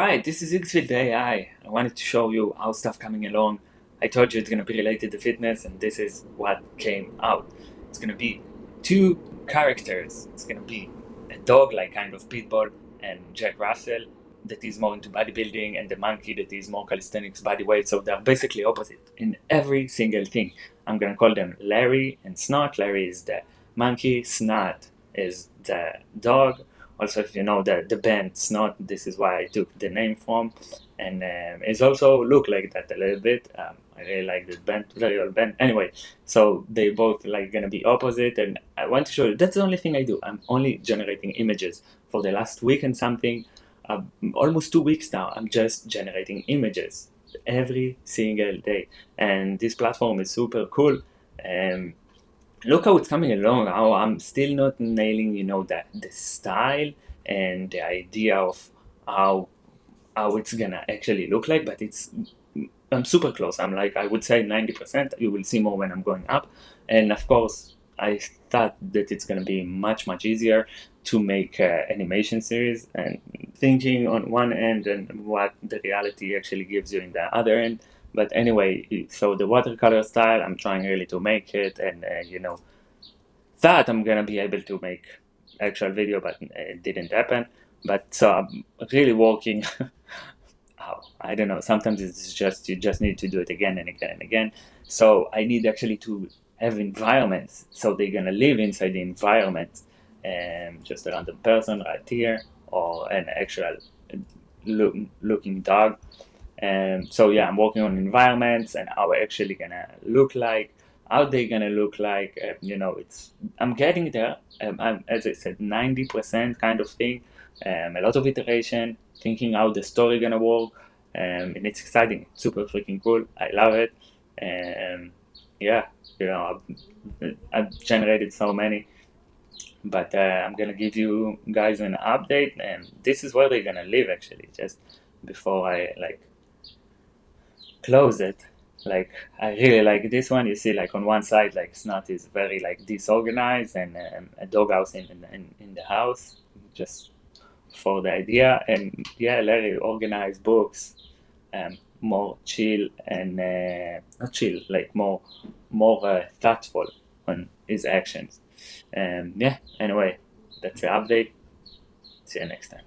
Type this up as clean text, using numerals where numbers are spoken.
Alright, this is Xfield AI. I wanted to show you how stuff coming along. I told you it's going to be related to fitness, and this is what came out. It's going to be two characters. It's going to be a dog like kind of Pitbull and Jack Russell that is more into bodybuilding, and the monkey that is more calisthenics body weight. So they're basically opposite in every single thing. I'm going to call them Larry and Snot. Larry is the monkey, Snot is the dog. Also, if you know the band Snot, this is why I took the name from, and it's also look like that a little bit. I really like this band, very old band. Anyway, so they both like gonna be opposite, and I want to show you that's the only thing I do. I'm only generating images for the last week and something, almost 2 weeks now. I'm just generating images every single day, and this platform is super cool. Look how it's coming along. How I'm still not nailing, the style and the idea of how it's gonna actually look like, but I'm super close. I'm like, I would say 90%. You will see more when I'm going up, and of course, I thought that it's gonna be much easier to make animation series, and thinking on one end and what the reality actually gives you in the other end. But anyway, so the watercolor style, I'm trying really to make it, and thought I'm gonna be able to make actual video, but it didn't happen. But so I'm really working. I don't know. Sometimes it's just you just need to do it again and again and again. So I need actually to have environments, so they're gonna live inside the environment, and just a random person right here, or an actual looking dog. So yeah, I'm working on environments and how actually gonna look like, how they gonna look like. I'm getting there. I'm, as I said, 90% kind of thing. A lot of iteration, thinking how the story gonna work, and it's exciting, super freaking cool. I love it. Yeah, I've generated so many, but I'm gonna give you guys an update, and this is where they're gonna live actually. Just before I close it, like I really like this one. You see, like on one side, like Snot is very like disorganized, and a doghouse in the house, just for the idea. And yeah, Larry organized books, more chill, and not chill, like more thoughtful on his actions. And yeah, anyway, that's the update. See you next time.